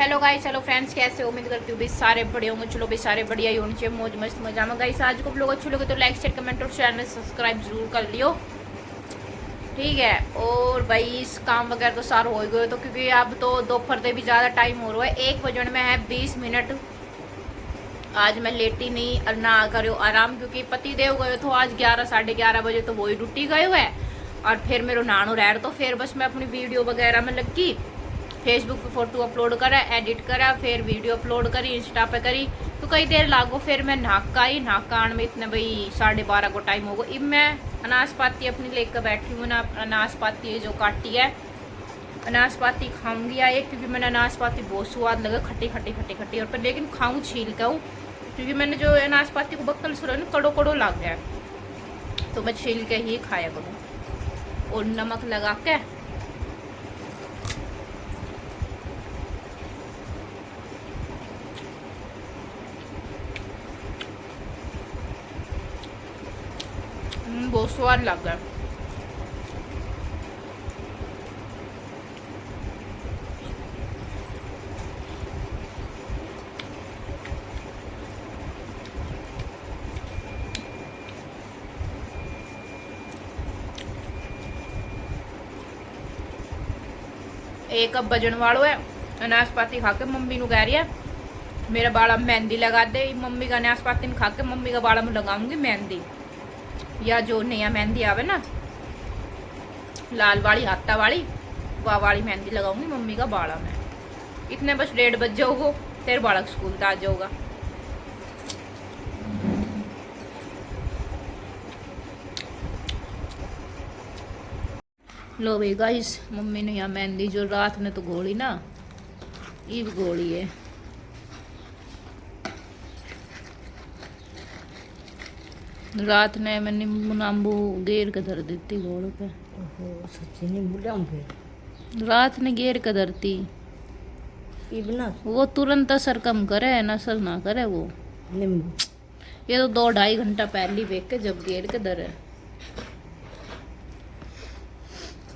Hello guys, hello friends, कैसे हो? उम्मीद करती हूँ भी सारे बढ़िया होंगे। चलो भी सारे बढ़िया ही होने चाहिए, मौज मस्त मजा में। गाइस आज को लोग अच्छे लगे तो लाइक शेयर कमेंट और चैनल सब्सक्राइब जरूर कर लियो, ठीक है। और भाई इस काम वगैरह तो सारे हो ही गए, तो क्योंकि अब तो दोपहर से भी ज़्यादा टाइम हो रहा है, 1 बजने में है 20 मिनट। आज मैं लेटी नहीं और ना करो आराम, क्योंकि पति देव गए तो आज 11 साढ़े 11 बजे तो वही ड्यूटी गए हुए हैं। और फिर मेरे नानो रह तो फिर बस मैं अपनी वीडियो वगैरह में लगी, फेसबुक पे फोटो अपलोड करा, एडिट करा, फिर वीडियो अपलोड करी, इंस्टा पे करी, तो कई देर लागो। फिर मैं नाका आई, नाका आने में इतने भाई 12:30 को टाइम होगा। अब मैं अनाज पाती अपनी लेकर बैठी हूँ ना, अनाज पाती जो काटी है अनाज पाती खाऊंगी या एक, क्योंकि मैंने अनाज पाती बहुत स्वाद लगे, खट्टी खट्टी खट्टी खट्टी। और पर लेकिन खाऊं छील के हूँ, क्योंकि मैंने जो अनाज पाती को बक्कल सुरा ना कड़ो कड़ो लग गया, तो मैं छील के ही खाया करूँ और नमक लगा के। बहुत स्वाद लग रहा है। एक अब बजन वालों है, अनाज पाती खा के मम्मी नु कह रही है मेरा बाड़ा में मेहंदी लगा दे। मम्मी का अनाज पाती खा के मम्मी का बाड़ा में लगाऊंगी मेहंदी, या जो नया मेहंदी आवे ना, लाल वाली हाथा वाली, वह वाली मेहंदी लगाऊंगी मम्मी का बाड़ा में। इतने बस 1:30 बज जाओगे, फिर बालक स्कूल से आ जाओगा। लो भाई गाइस, मम्मी ने यहाँ मेहंदी जो रात ने तो घोली ना, ईब घोली है। रात ने मैंने नींबू गेर के धर देती घोड़ पे। सच्ची नींबू लाऊं रात ने गेर के धरती, इबना वो तुरंत असर कम करे, नसर ना करे वो। नींबू ये तो 2-2.5 घंटा पहले बेच के जब गेर के धरे।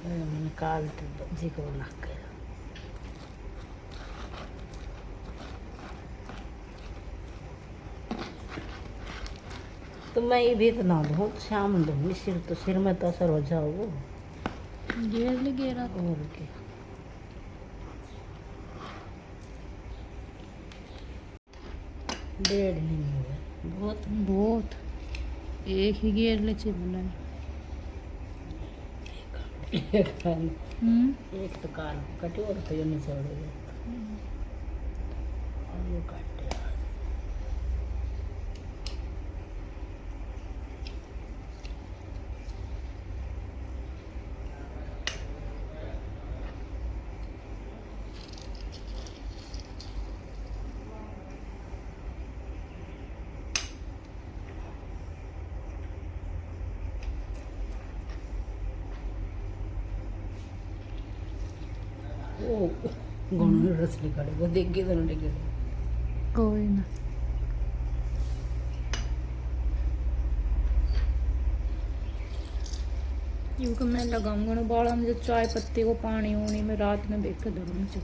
मैंने काल तो जी को ना कर। तो मैं ये भी तो ना दूँ, शाम दूँगी सिर, तो सिर में तो असर हो जाओगे। गेर ले गेरा और क्या, डेढ़ नींबू है, बहुत बहुत, एक ही गेर ले चिपला। एक तो काल कटे और तो ये नहीं छोड़ेगा, और ये काटे आज। ओ गुण रस निकाले वो देख के तो निकले। कोई ना, क्योंकि मैं लगाऊंगा ना बाड़ा में जो चाय पत्ती को पानी होनी में रात में बेच के धरूंगी जो।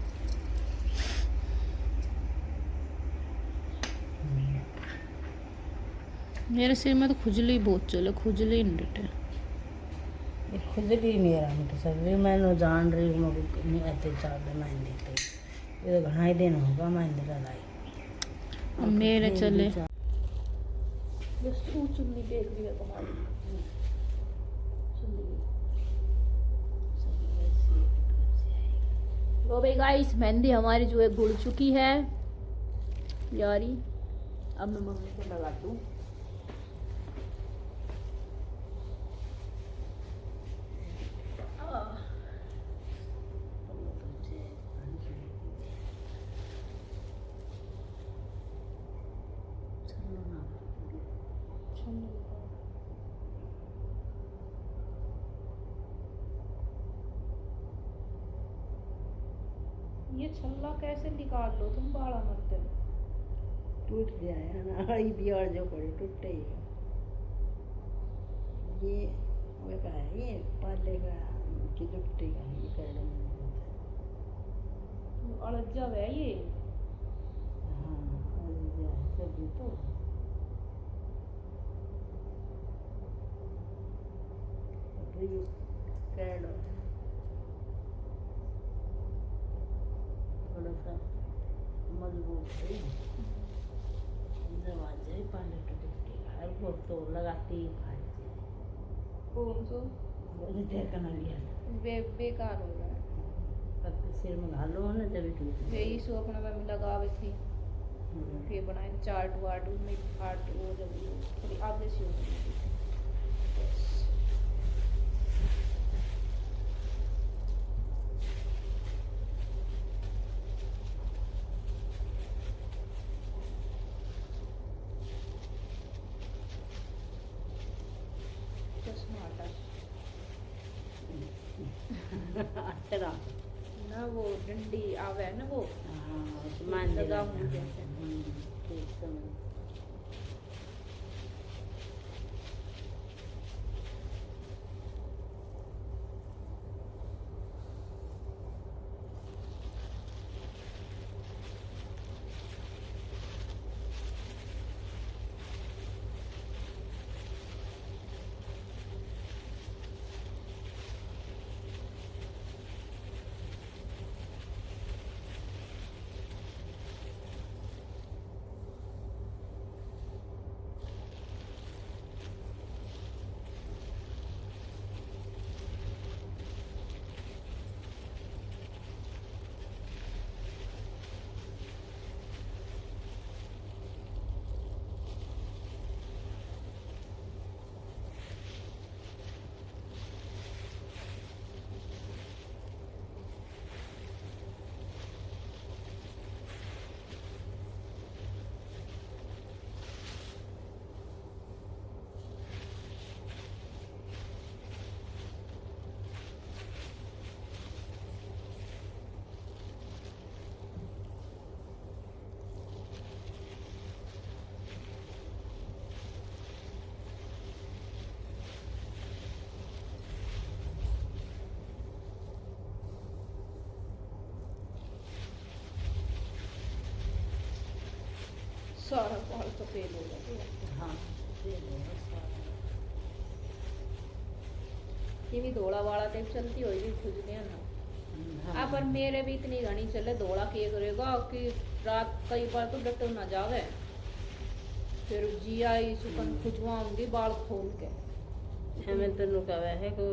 मेरे सिर में तो खुजली बहुत चले, खुजली नहीं डटे। ये खुजली नहीं रहा मुझे सब, मैं जान रही हूँ नहीं आते चावल मेहंदी थे, ये तो घना ही दिन होगा मेहंदी लगाई। मेरे चले चुन्नी देख रही है तुम्हारी। लो भाई गाइस, मेहंदी हमारी जो है घुल चुकी है यारी। अब मैं मम्मी को लगा दूँ। ये छल्ला कैसे निकाल लो तुम बाड़ा मरते हो? टूट गया है ना, ये बियाड़ जो पड़े टूटे ही। ये वो का है, ये पाले का कि टूटेगा, ये कर लेंगे। अलग जा है ये। हाँ सब्जी तो कैड थोड़ा सा मजबूत है जब आ जाए पहले तो देखते हैं वो तो लगाती भाजी कौन सो मुझे देखना लिया बेकार हो गया कब सिर में घालो ना जब टूट यही सो अपना मैं लगावे थी फिर बनाए चाट वाट में फाट वो जब थोड़ी आगे से हो गई चश्मा हटा तेरा ना वो डंडी आवे है ना वो हाँ मान लगा लगा हूँ जैसे ठीक समझ सारा बाल सफेद हो गया हाँ दे दो ये भी धोला वाला टाइप चलती होगी खुजने ना हाँ पर मेरे भी इतनी घनी चले धोला के करेगा कि रात कई बार तो डट ना जावे फिर जी आई सुकन खुजवाऊंगी बाल खोल के हमें तो नुकावा है कि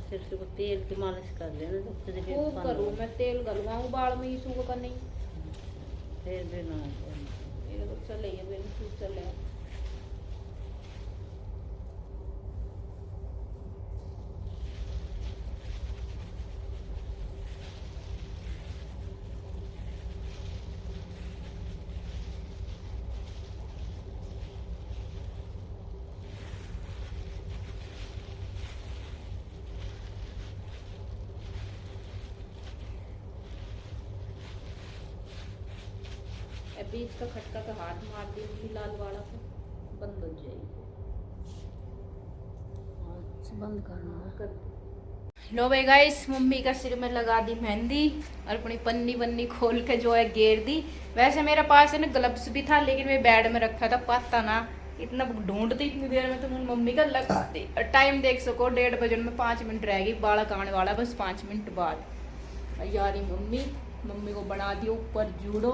सिर से को तेल की मालिश कर लेना तो खुजली खूब बंद करूँ हो। मैं तेल गलवाऊँ बाल में ईसू का नहीं फिर भी ना ये तो चले ये बेनिफिट चले बीच का खटका का हाथ मार दी लाल वाला को बंद हो जाएगी बंद करना कर लो भाई गाइस मम्मी का सिर में लगा दी मेहंदी और अपनी पन्नी वन्नी खोल के जो है घेर दी। वैसे मेरे पास है ना ग्लव्स भी था लेकिन मैं बेड में रखा था पता ना इतना ढूंढती इतनी देर में तो मम्मी का लगा दी। टाइम देख सको 1:30 बजे में 5 मिनट रहेगी बालक आने वाला बस 5 मिनट बाद। यारी मम्मी को बना दियो ऊपर जूडो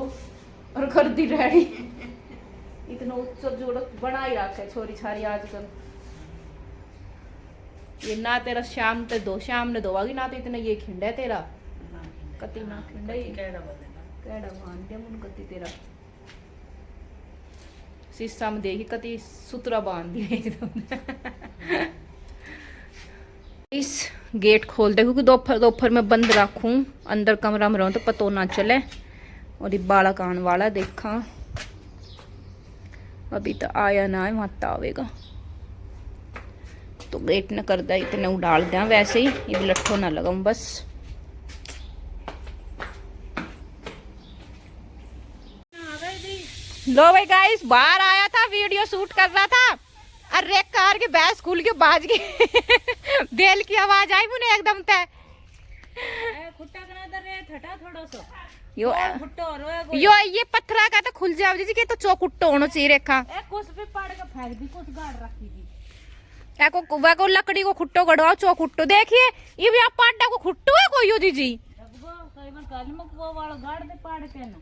और कर दी रेडी इतना उत्सव जूडो बना ही रखा है छोरी छारी आजकल। ये ना तेरा शाम ते दो शाम ने धोवागी ना तो इतना ये खिंडा है तेरा कति ना खिंडा ही केड़ा मान दे मुन कति तेरा शीशा में देखी कति सुतरा बांध दिया एकदम। इस गेट खोल दे क्योंकि दोपहर में बंद रखूं अंदर कमरा में रहूं तो पतो ना चले। और ये बालक आने वाला देखा अभी तो आया ना है मत आवेगा तो गेट न कर दे इतने उडाल दें वैसे ही ये लट्ठो ना लगाऊं बस। लो भाई गाइस बाहर आया था वीडियो शूट कर रहा था और रेक कार के बैस खुल के बाज गई बेल की आवाज आई मुझे एकदम तय खुट्टा करा दे रे ठटा थोड़ा सा यो फुट्टो हो रहा है यो ये पत्थरा का तो खुल जाओ जी के तो चौकुट्टो होना चाहिए रेखा ए कुछ भी पाड़ के फेंक दी कुछ गाड़ रखी थी एको वा को लकड़ी को खुट्टो गड़वाओ चौकुट्टो देखिए ये भी आप पाड्डा को खुट्टो है कोई यो दीजी कई बार कल में वो वाला गाड़ दे पाड़ के ना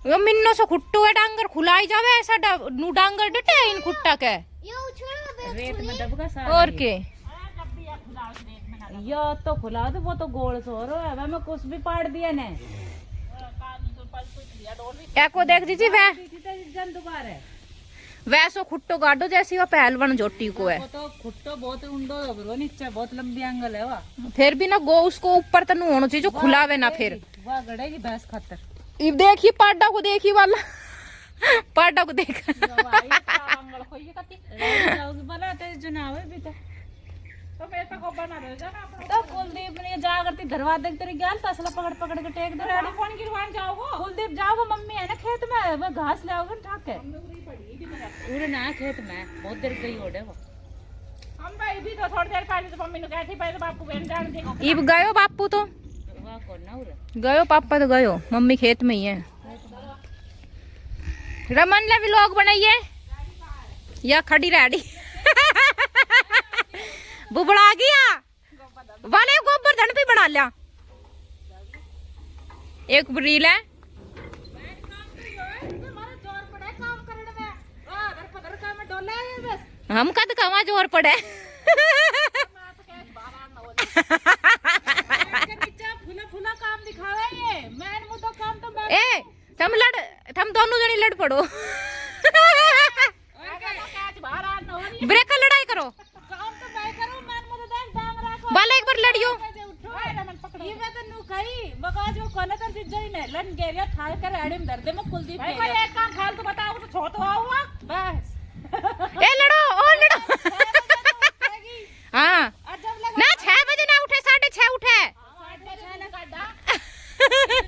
यो मिन्नो सो खुट्टो है डांगर खुलाई जावे ऐसा नु डांगर डटे इन खुट्टा के रेत में दबगा सारा और के यो तो खुला दे वो तो गोल सो रो है मैं कुछ भी पाड़ दिया ने एको देख दीजिए वह जन दोबारा वैसो खुट्टो गाडो जैसी वो पहलवान जोटी को है वो तो खुट्टो बहुत उंडो है नीचे बहुत लंबी एंगल है वा फिर भी ना गो उसको ऊपर तक होना चाहिए जो खुलावे ना फिर वाह गड़ेगी भैंस खातर इब देखिए पाड्डा को देखिए वाला पाड्डा को देख बनाते चुनाव भी तो कुलदीप ने जागरती धरवा दे तेरी ज्ञान तसला पकड़ पकड़ के टेक दे रेडी फोन गिरवान जाओगे कुलदीप जाओगे मम्मी है ना खेत में मैं घास ले आओगे ठाक के उरे ना खेत में बहुत देर गई ओडे वो हम भाई भी तो थोड़ी देर पहले तो मम्मी ने कही थी पहले बापू बहन जान दे इब गयो बापू तो वाह कौन ना उरे गयो पापा तो गयो मम्मी खेत में ही है रमन ने व्लॉग बनाइए या खड़ी रेडी बुबड़ा गया वाले गोबर धन भी बना लिया एक रील है हम कद कमा जोर पड़े फुला काम दिखावे ये मैन मुद्दा काम तो मैं ए थम दोनों जनी लड़ पड़ो ब्रेक लड़ाई करो काम तो मैं करूं मैन मुद्दा देख डांग रखो बाले एक बार लड़ियो ये मैं तो नु कही मगाज वो कोने कर जई ने लन गेरिया थाल कर एड़ी में दर्द में कुलदीप भाई कोई एक काम खाल तो बताओ तो छो तो आऊंगा बस ए लड़ो और लड़ो हाँ ना 6 बजे ना उठे 6:30 उठे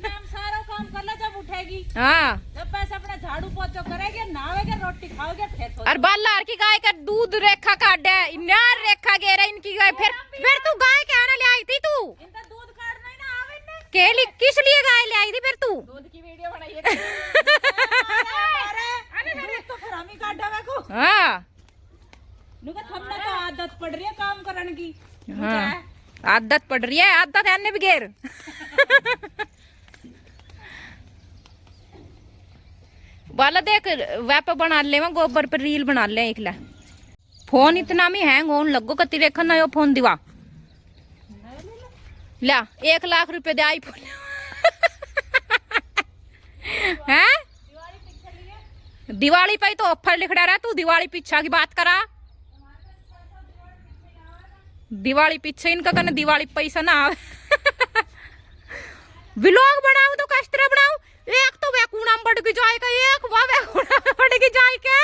नाम सारा काम कर ले जब उठेगी हाँ जब पैसे अपना झाड़ू पोछा करेगी नहावेगी रोटी खाओगे फिर सो और बालार की गाय का दूध रेखा काटे इनार रेखा गेरे इनकी गाय फिर तू गाय के आने ले आई थी तू इनका दूध काटना ही ना आवे ने केली किस लिए गाय ले आई थी फिर तू दूध की वीडियो बनाइए अरे तो फिर हम ही काटा मैं को हाँ नुका थमने तो आदत पड़ रही है काम करने की हाँ आदत पड़ रही है आदत है ने भी गेर वाला देख वैप बना ले मैं गोबर पर रील बना ले एक ले फोन इतना में हैंग होने लगो कति रेखा ना यो फोन दिवा ला 1 लाख रुपए दे आईफोन हैं दिवाली पे तो ऑफर लिख रहा तू दिवाली पीछा की बात करा दिवाली पीछे इनका करने दिवाली पैसा ना आवे व्लॉग बनाऊं तो किस तरह बनाऊं एक तो वैकुणा बढ़ के जाएगा एक वह वैकुणा बढ़ के जाएगा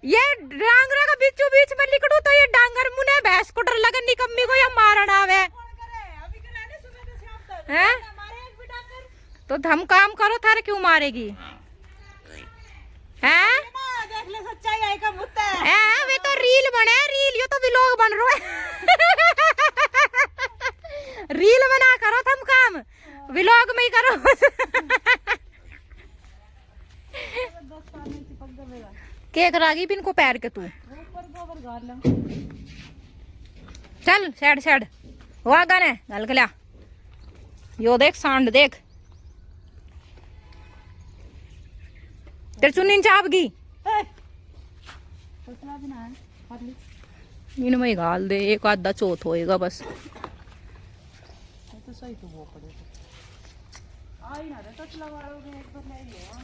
ये डांगरा का बीचों बीच में लिखड़ू तो ये डांगर मुने भैंस को डर लगे निकम्मी को या मारन आवे हैं तो हम काम करो थारे क्यों मारेगी हैं देख ले सच्चाई आई का मुद्दा हैं वे तो रील बने रील यो तो व्लॉग बन रहा है रील बना करो तुम काम व्लॉग में ही करो केक रागी भी इनको पैर के तू चल सैड सैड हुआ गाने गल गया यो देख सांड देख तेरे चुन्नी चापगी इन में गाल दे एक आधा चौथ होएगा बस तो सही तो वो पड़े आई ना रे तो लगाओगे एक बार ले लियो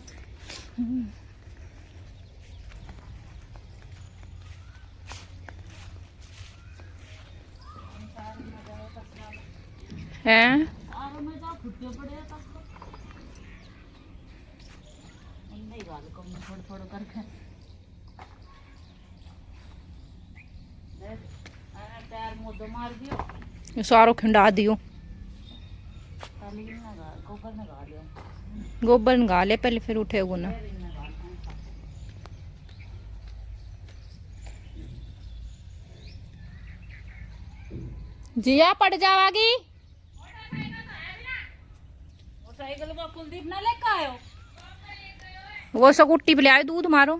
हैं आरो में जा फुट्टे पड़े तक नहीं गाल को थोड़ा थोड़ा करके देख आना टायर मोदो मार दियो सारो खिंडा दियो खाली ना गाल गोबर ना गाल गोबर नगा ले पहले फिर उठेगो ना जिया पड़ जावागी। मोटरसाइकिल को कुलदीप ना लेके आयो। वो स्कूटी पे ले आए दूध मारो।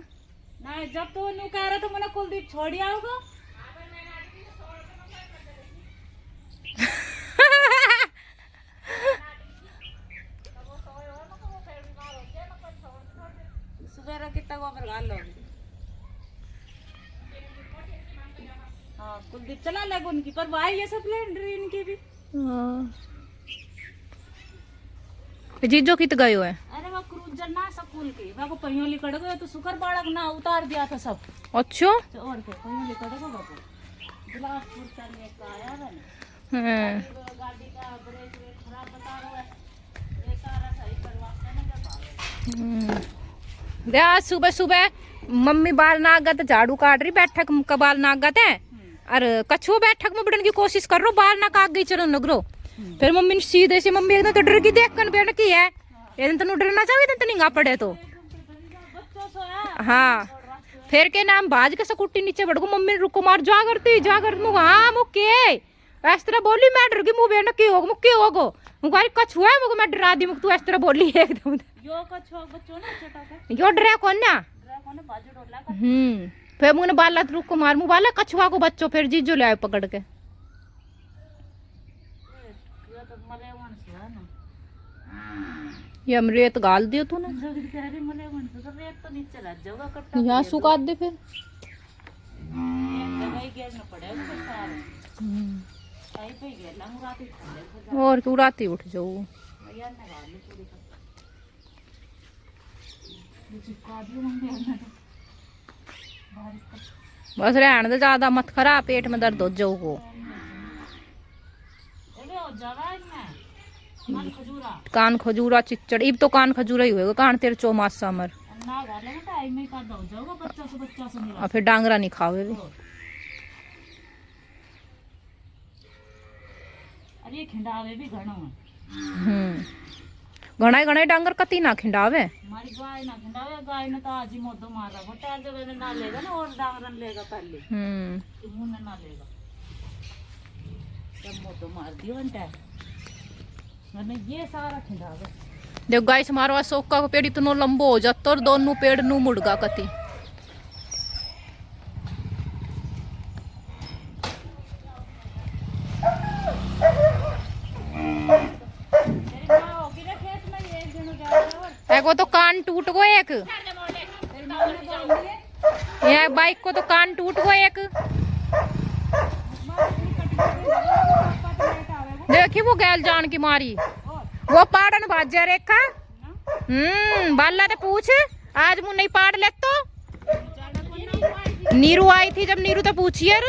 नहीं जब तो नु कह रहा तो मैंने कुलदीप छोड़ आओगा। सुबह कितना गोबर गाल लोगे। हाँ कुलदीप चला लग उनकी पर भाई ये सब स्प्लेंडर इनकी भी। जीजो कित गए है? अरे वो क्रूजर ना स्कूल की वो को पहियों लिकड़ गए तो शुक्र बाड़क ना उतार दिया था सब। अच्छा और के पहियों लिकड़ गए बाबू बिलासपुर चलने का आया है ना। गाड़ी का ब्रेक खराब बता रहा है ये सारा सही करवा के ना जब आज सुबह सुबह मम्मी बाल नागत झाड़ू काट रही बैठक का बाल नागत है और कछुआ बैठक में बैठने की कोशिश कर रो बाल ना काट गई चलो नगरो। फिर मम्मी ने सीधे से मम्मी एकदम तो डर की देख कर बैठ की है एकदम तो डरना चाहिए तो निगाह पड़े तो हाँ। फिर के नाम भाज के स्कूटी नीचे बढ़ गो मम्मी ने रुको मार जा कर मुँह हाँ मुक्के इस तरह बोली मैं डर गई मुँह बैठ की हो मुक्के होगो मुझे कछुआ है मुझे मैं डरा दी मुझे तू इस तरह बोली एकदम यो कछुआ बच्चों ना छोटा का यो डरा कौन ना कोने बाजू डोला का। फिर मुझे बाला रुको मार मुँह बाला कछुआ को बच्चों फिर जीजो ले आए पकड़ के। यो तो मले वन से है ना ये हम रेत गाल दियो तूने जल्दी कह रही मले वन से तो रेत तो नीचे रह जाओगा कट्टा यहाँ सुखा दे फिर एक जगह ही गिरना पड़ेगा तो सारे सही पे गिर लंग रात ही खा और तू रात ही उठ जाओ भैया ने गाल ली पूरी का चिपका दियो मम्मी ने बारिश का बस रहने दे ज्यादा मत खरा पेट में दर्द हो जाओ। अरे ओ जगह है कान खजूरा कान खजूरा चिच्चड़ इब तो कान खजूरा ही होगा कान तेरे चौमासा मर ना गाले में टाइम में कर दो जाओगा बच्चा से मिला और फिर डांगरा नहीं खावे भी। अरे ये खिंडावे भी घणो है घना डांगर कती ना खिंडावे हमारी गाय ना खिंडावे गाय ने तो आज ही मोदो मारा होटल जब ने ना लेगा ना और डांगरन लेगा पहले मुंह ने ना लेगा जब मोदो मार दियो घंटा मैंने ये सारा खिंडावे। देख गाइस हमारा अशोक का पेड़ इतना लंबो हो जाता और दोनों पेड़ नु मुड़गा कती वो तो कान टूट गो एक ये बाइक को तो कान टूट गो एक देखी वो गैल जान की मारी वो पाड़न भाजा रेखा बाला ने पूछ आज मुझे नहीं पाड़ ले तो नीरू आई थी जब नीरू तो पूछिए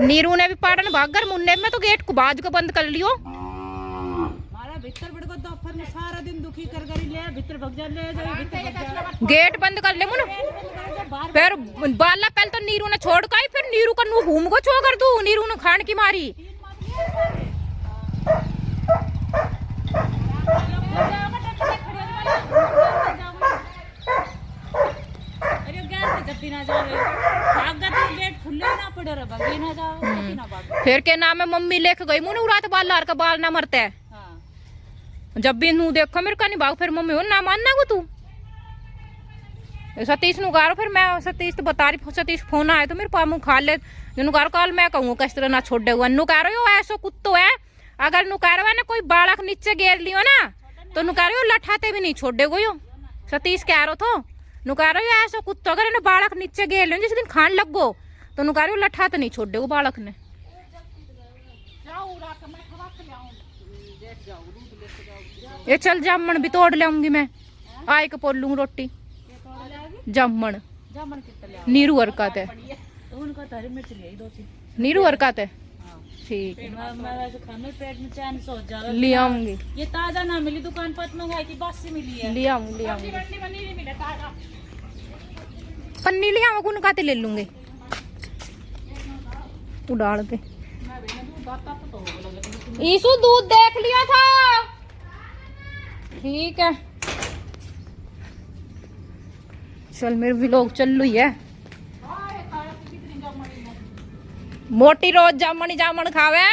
नीरू ने भी पाड़न भागर मुन्ने में तो गेट को बाज को बंद कर लियो भीतर बड़ को दोपहर में सारा दिन दुखी कर ले भीतर भग जा ले जाओ भीतर भग जा गेट बंद कर ले मुन फिर बाला पहले तो नीरू ने छोड़ का फिर नीरू का नु घूम को छो कर दू नीरू ने खान की मारी अरे गैस जब भी ना जावे भागा तो गेट खुले ना पड़े रे भागे ना जाओ कभी ना भाग फिर के नाम है मम्मी लेके गई मुन रात बाल का बाल ना मरते है जब भी नू देखो मेरे का नहीं भाग फिर मम्मी हो ना मानना को तू सतीश नु गारो फिर मैं सतीश तो बता रही सतीश फोन आया तो मेरे पास मुँह खा ले नु गारो कल मैं कहूँ किस तरह ना छोड़ देगा नु कह रहे हो ऐसो कुत्तो है अगर नु कह रहे हो ना कोई बालक नीचे गिर लियो ना तो नु कह रहे हो लठाते भी नहीं छोड़ देगो यो सतीश कह रहे हो नु कह रहे हो ऐसो कुत्तो अगर इन्हें बालक नीचे गिर लियो जिस दिन खान लग गो तो नु कह रहे हो लठाते नहीं छोड़ देगो बालक ने ये चल जामन भी तोड़ लाऊंगी मैं आए के पोलूंगी रोटी जामन जामन कितना नीरू हरकत है उनका हरी मिर्च ले दो चीज नीरू हरकत है ठीक है मैं वैसे खाने पेट में चैन सो जा रहा ले आऊंगी ये ताजा ना मिली दुकान पर मंगाई की बासी मिली है ले आऊंगी पन्नी ले आऊंगी उनका ले लूंगी उड़ाल के ईसु दूध देख लिया था ठीक है चल मेरे व्लॉग चल रही है मोटी रोज जामन ही जामन खावे।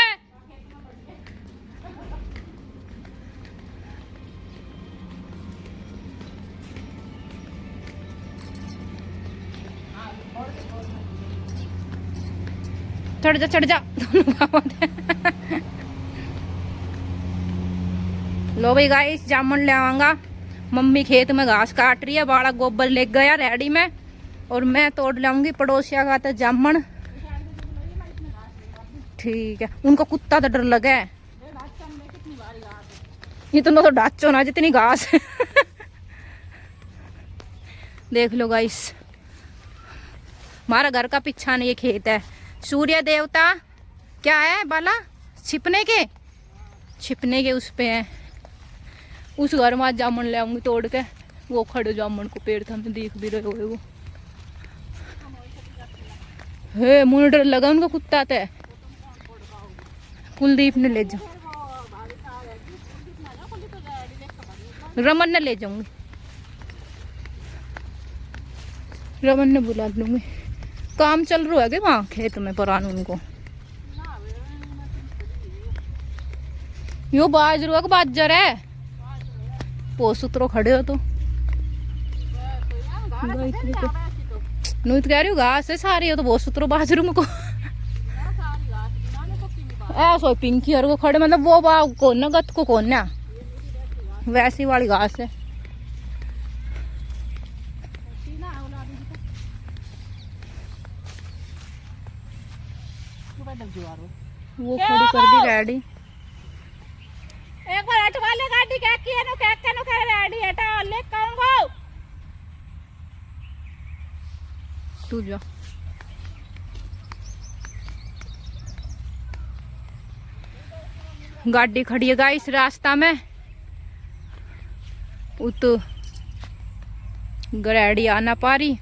चढ़ जा लो भाई गाइस जामुन ले आवांगा। मम्मी खेत में घास काट रही है, बाड़ा गोबर ले गया रेडी में, और मैं तोड़ लाऊंगी पड़ोसिया का तो जामुन। ठीक है, उनको कुत्ता तो डर लगे है। इतना तो डाचो ना जितनी घास है। देख लो गाइस, हमारा घर का पीछा नहीं ये खेत है। सूर्य देवता क्या है बाला, छिपने के उस पे है। उस घर में आज जामुन ले आऊंगी तोड़ के। वो खड़े जामुन को पेड़ था, देख भी रहे हो वो। हे मुझे डर लगा उनको कुत्ता था। कुलदीप ने ले जाओ, रमन ने ले जाऊंगी, रमन ने बुला लूंगी। काम चल रहा है कि वहाँ खेत में परान उनको। यो बाजरू का बाजर है, पोस उतरो खड़े हो तो नूत कह रही हूँ घास है सारी हो तो बहुत उतरो बाजरू में को। ऐसा पिंकी और को खड़े मतलब वो बा कौन ना गत को कौन ना वैसी वाली घास है। वो खड़ी कर दी रेडी। एक बार हटवा ले गाड़ी, क्या किया नो क्या रेडी हटा ले कहूंगा। तू जा गाड़ी खड़ी है गाइस रास्ता में। उत गरेडी आना पा रही।